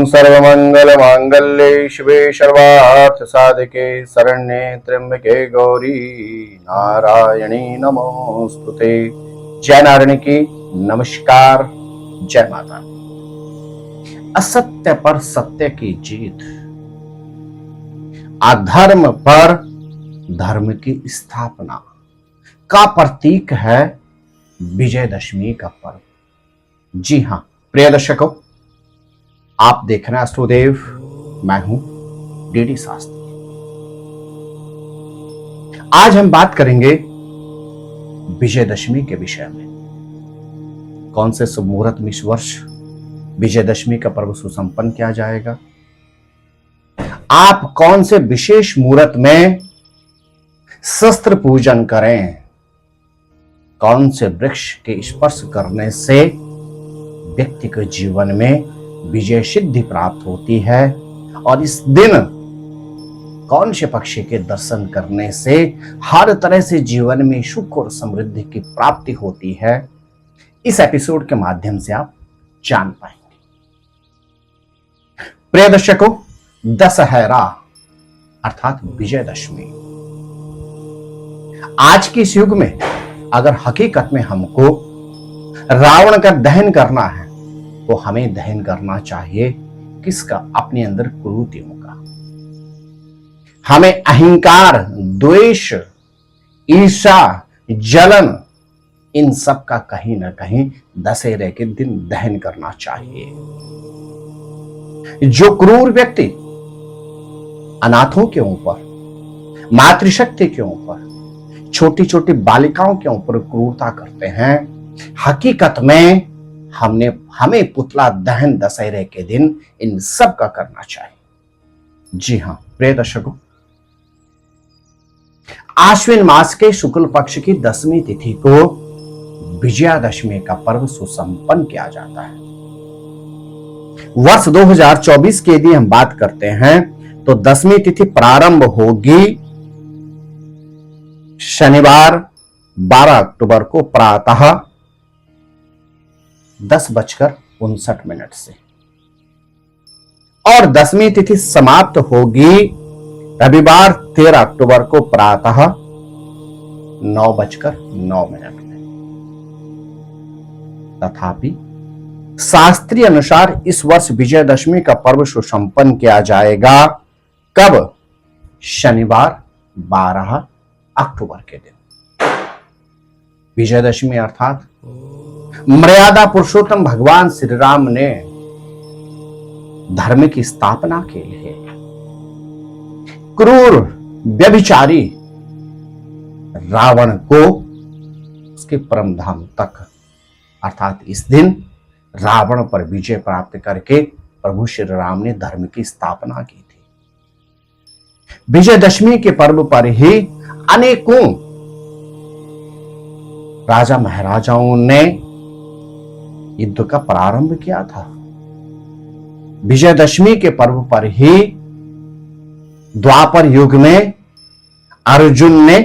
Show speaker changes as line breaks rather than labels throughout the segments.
सर्वमंगलमांगल्ये शिवे सर्वार्थ साधिके शरण्ये त्र्यंबके गौरी नारायणी नमोस्तुते। जय नारायण की नमस्कार, जय माता। असत्य पर सत्य की जीत, अधर्म पर धर्म की स्थापना का प्रतीक है विजयदशमी का पर्व। जी हां प्रिय दर्शकों, आप देख रहे हैं एस्ट्रोदेव, मैं हूं डीडी शास्त्री। आज हम बात करेंगे विजयदशमी के विषय में। कौन से शुभ मुहूर्त में इस वर्ष विजयदशमी का पर्व सुसंपन्न किया जाएगा, आप कौन से विशेष मुहूर्त में शस्त्र पूजन करें, कौन से वृक्ष के स्पर्श करने से व्यक्ति के जीवन में विजय सिद्धि प्राप्त होती है, और इस दिन कौन से पक्षी के दर्शन करने से हर तरह से जीवन में सुख और समृद्धि की प्राप्ति होती है, इस एपिसोड के माध्यम से आप जान पाएंगे। प्रिय दर्शकों, दशहरा अर्थात विजयदशमी, आज के इस युग में अगर हकीकत में हमको रावण का दहन करना है तो हमें दहन करना चाहिए किसका? अपने अंदर कुरीतियों का। हमें अहंकार, द्वेष, ईर्ष्या, जलन, इन सब का कहीं ना कहीं दशहरे के दिन दहन करना चाहिए। जो क्रूर व्यक्ति अनाथों के ऊपर, मातृशक्ति के ऊपर, छोटी छोटी बालिकाओं के ऊपर क्रूरता करते हैं, हकीकत में हमें पुतला दहन दशहरे के दिन इन सब का करना चाहिए। जी हां प्रिय दर्शकों, आश्विन मास के शुक्ल पक्ष की 10वीं तिथि को विजयादशमी का पर्व सुसंपन्न किया जाता है। वर्ष 2024 की यदि हम बात करते हैं तो 10वीं तिथि प्रारंभ होगी शनिवार 12 अक्टूबर को प्रातः 10:59 से, और 10वीं तिथि समाप्त होगी रविवार 13 अक्टूबर को प्रातः 9:09 में। तथापि शास्त्रीय अनुसार इस वर्ष विजयदशमी का पर्व सुसंपन्न किया जाएगा कब? शनिवार 12 अक्टूबर के दिन। विजयदशमी अर्थात मर्यादा पुरुषोत्तम भगवान श्री राम ने धर्म की स्थापना के लिए क्रूर व्यभिचारी रावण को उसके परम धाम तक, अर्थात इस दिन रावण पर विजय प्राप्त करके प्रभु श्री राम ने धर्म की स्थापना की थी। विजयदशमी के पर्व पर ही अनेकों राजा महाराजाओं ने युद्ध का प्रारंभ किया था। विजयदशमी के पर्व पर ही द्वापर युग में अर्जुन ने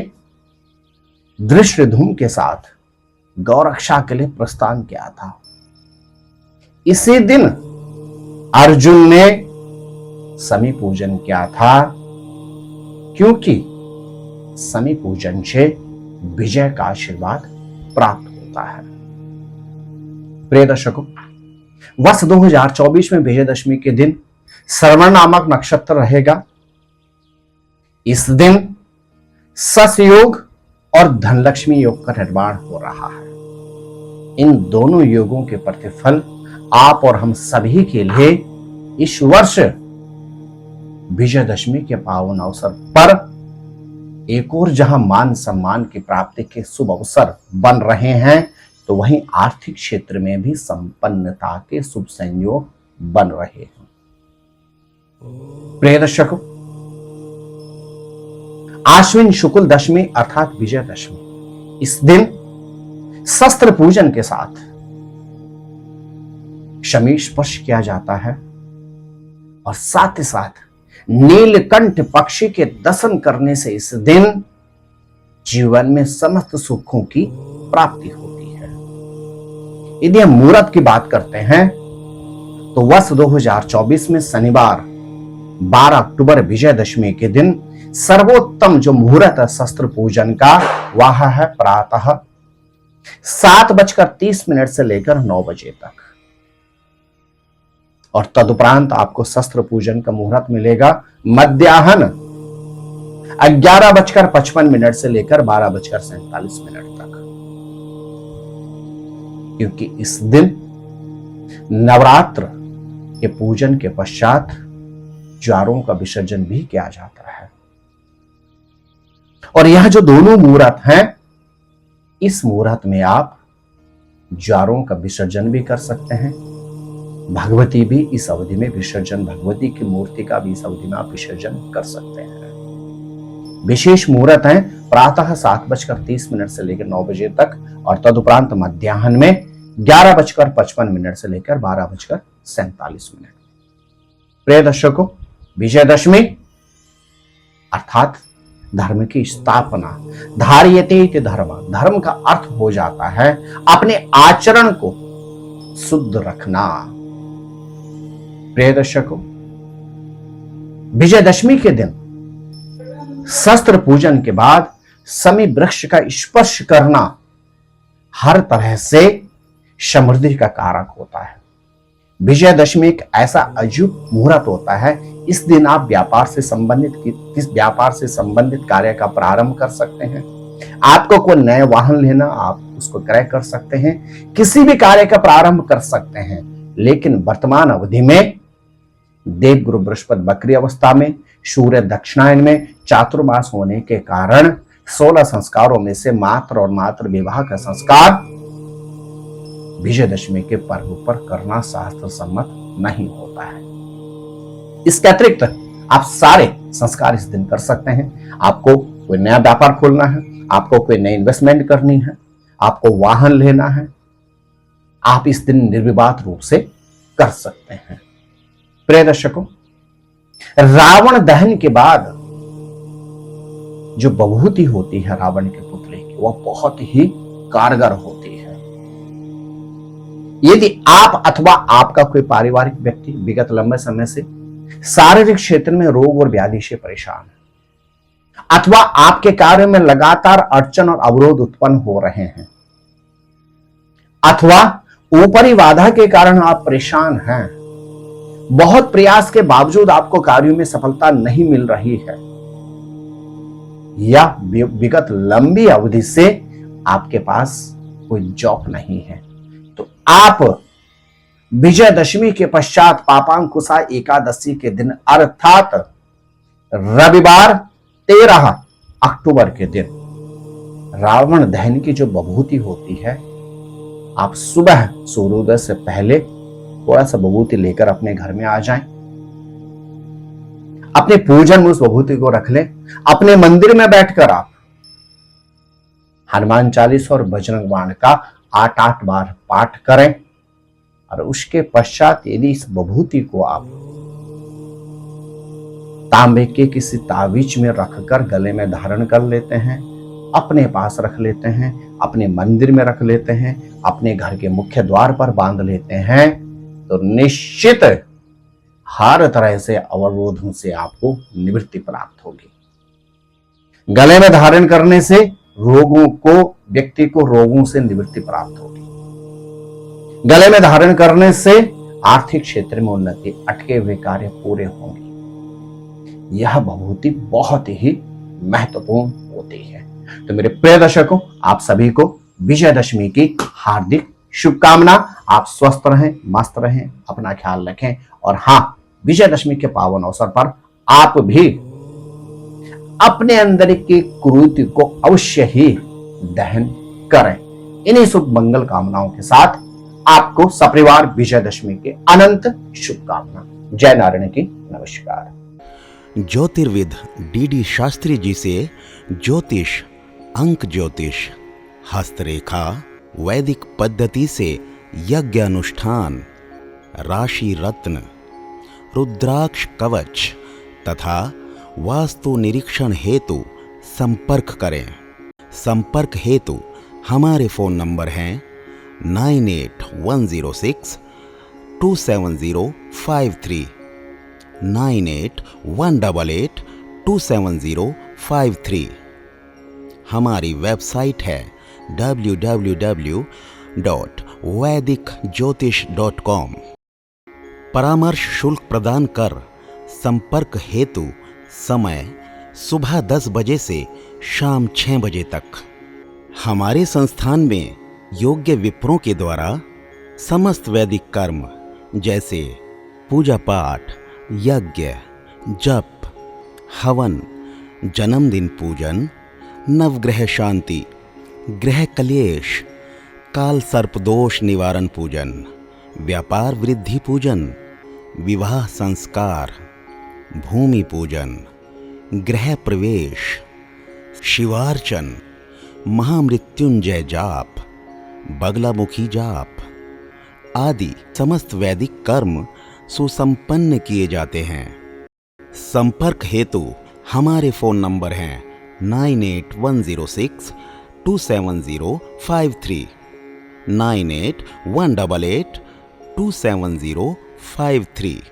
धृष्टद्युम्न के साथ गौरक्षा के लिए प्रस्थान किया था। इसी दिन अर्जुन ने शमी पूजन किया था, क्योंकि शमी पूजन से विजय का आशीर्वाद प्राप्त होता है। प्रिय दर्शकों, वर्ष 2024 में विजयदशमी के दिन श्रवण नामक नक्षत्र रहेगा। इस दिन शश योग और धनलक्ष्मी योग का निर्माण हो रहा है। इन दोनों योगों के प्रतिफल आप और हम सभी के लिए इस वर्ष विजयदशमी के पावन अवसर पर एक और जहां मान सम्मान की प्राप्ति के शुभ अवसर बन रहे हैं, तो वहीं आर्थिक क्षेत्र में भी संपन्नता के शुभ संयोग बन रहे हैं। प्रिय दर्शकों, आश्विन शुक्ल दशमी अर्थात विजयदशमी, इस दिन शस्त्र पूजन के साथ शमी स्पर्श किया जाता है, और साथ ही साथ नीलकंठ पक्षी के दर्शन करने से इस दिन जीवन में समस्त सुखों की प्राप्ति होती है। यदि हम मुहूर्त की बात करते हैं तो वर्ष 2024 में शनिवार 12 अक्टूबर विजयदशमी के दिन सर्वोत्तम जो मुहूर्त है शस्त्र पूजन का, वह है प्रातः 7:30 से लेकर 9 बजे तक, और तदुपरांत आपको शस्त्र पूजन का मुहूर्त मिलेगा मध्याह्न 11:55 से लेकर 12:47 तक, क्योंकि इस दिन नवरात्र के पूजन के पश्चात ज्वारों का विसर्जन भी किया जाता है। और यह जो दोनों मुहूर्त हैं, इस मुहूर्त में आप ज्वारों का विसर्जन भी कर सकते हैं, भगवती भी इस अवधि में विसर्जन, भगवती की मूर्ति का भी इस अवधि में आप विसर्जन कर सकते हैं। विशेष मुहूर्त है प्रातः 7:30 से लेकर 9 बजे तक, और तदुपरांत मध्याह्न में 11:55 से लेकर 12:47। प्रिय दर्शकों, विजयदशमी अर्थात धर्म की स्थापना, धार्यते इति धर्म, धर्म का अर्थ हो जाता है अपने आचरण को शुद्ध रखना। प्रिय दर्शकों, विजयदशमी के दिन शस्त्र पूजन के बाद शमी वृक्ष का स्पर्श करना हर तरह से समृद्धि का कारक होता है। विजयदशमी एक ऐसा अजूब मुहूर्त होता है, इस दिन आप व्यापार से संबंधित कार्य का प्रारंभ कर सकते हैं। आपको कोई नए वाहन लेना, आप उसको क्रय कर सकते हैं, किसी भी कार्य का प्रारंभ कर सकते हैं। लेकिन वर्तमान अवधि में देवगुरु बृहस्पति वक्री अवस्था में, सूर्य दक्षिणायन में चातुर्मास होने के कारण 16 संस्कारों में से मात्र और मात्र विवाह का संस्कार विजयदशमी के पर्व पर करना शास्त्र सम्मत नहीं होता है। इसके अतिरिक्त आप सारे संस्कार इस दिन कर सकते हैं। आपको कोई नया व्यापार खोलना है, आपको कोई नई इन्वेस्टमेंट करनी है, आपको वाहन लेना है, आप इस दिन निर्विवाद रूप से कर सकते हैं। प्रिय दर्शकों, रावण दहन के बाद जो विभूति होती है रावण के पुतले की, वह बहुत ही कारगर होती है। यदि आप अथवा आपका कोई पारिवारिक व्यक्ति विगत लंबे समय से शारीरिक क्षेत्र में रोग और व्याधि से परेशान है, अथवा आपके कार्य में लगातार अड़चन और अवरोध उत्पन्न हो रहे हैं, अथवा ऊपरी बाधा के कारण आप परेशान हैं, बहुत प्रयास के बावजूद आपको कार्यों में सफलता नहीं मिल रही है, या विगत लंबी अवधि से आपके पास कोई जॉब नहीं है, तो आप विजयदशमी के पश्चात पापांकुशा एकादशी के दिन अर्थात रविवार 13 अक्टूबर के दिन रावण दहन की जो विभूति होती है, आप सुबह सूर्योदय से पहले थोड़ा सा विभूति लेकर अपने घर में आ जाएं, अपने पूजन में उस विभूति को रख लें, अपने मंदिर में बैठकर आप हनुमान चालीसा और बजरंग बाण का 8-8 बार पाठ करें, और उसके पश्चात यदि इस विभूति को आप तांबे के किसी ताबीज में रखकर गले में धारण कर लेते हैं, अपने पास रख लेते हैं, अपने मंदिर में रख लेते हैं, अपने घर के मुख्य द्वार पर बांध लेते हैं, तो निश्चित हर तरह से अवरोधों से आपको निवृत्ति प्राप्त होगी। गले में धारण करने से व्यक्ति को रोगों से निवृत्ति प्राप्त होगी। गले में धारण करने से आर्थिक क्षेत्र में उन्नति, अटके हुए कार्य पूरे होंगे। यह विभूति बहुत ही महत्वपूर्ण होती है। तो मेरे प्रिय दर्शकों, आप सभी को विजयदशमी की हार्दिक शुभकामना। आप स्वस्थ रहें, मस्त रहें, अपना ख्याल रखें, और हाँ, विजयदशमी के पावन अवसर पर आप भी अपने अंदर की कुरीति को अवश्य ही दहन करें। इन्हीं शुभ मंगल कामनाओं के साथ आपको सपरिवार विजयदशमी के अनंत शुभकामना। जय नारायण की नमस्कार।
ज्योतिर्विद डी शास्त्री जी से ज्योतिष, अंक ज्योतिष, हस्तरेखा, वैदिक पद्धति से यज्ञ अनुष्ठान, राशि रत्न, रुद्राक्ष कवच तथा वास्तु निरीक्षण हेतु संपर्क करें। संपर्क हेतु हमारे फोन नंबर हैं 981062 27053 9818827053। हमारी वेबसाइट है www.vedicjyotish.com। परामर्श शुल्क प्रदान कर संपर्क हेतु समय सुबह 10 बजे से शाम 6 बजे तक। हमारे संस्थान में योग्य विप्रों के द्वारा समस्त वैदिक कर्म जैसे पूजा पाठ, यज्ञ, जप, हवन, जन्मदिन पूजन, नवग्रह शांति, ग्रह कलेश, काल सर्पदोष निवारण पूजन, व्यापार वृद्धि पूजन, विवाह संस्कार, भूमि पूजन, गृह प्रवेश, शिवार्चन, महामृत्युंजय जाप, बगलामुखी जाप आदि समस्त वैदिक कर्म सुसंपन्न किए जाते हैं। संपर्क हेतु हमारे फोन नंबर हैं 9810627053, 9818827053।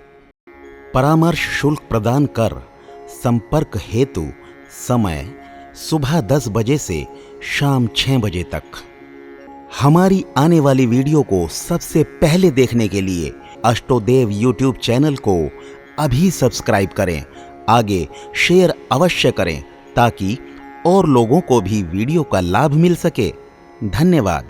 परामर्श शुल्क प्रदान कर संपर्क हेतु समय सुबह 10 बजे से शाम 6 बजे तक। हमारी आने वाली वीडियो को सबसे पहले देखने के लिए अष्टोदेव यूट्यूब चैनल को अभी सब्सक्राइब करें। आगे शेयर अवश्य करें ताकि और लोगों को भी वीडियो का लाभ मिल सके। धन्यवाद।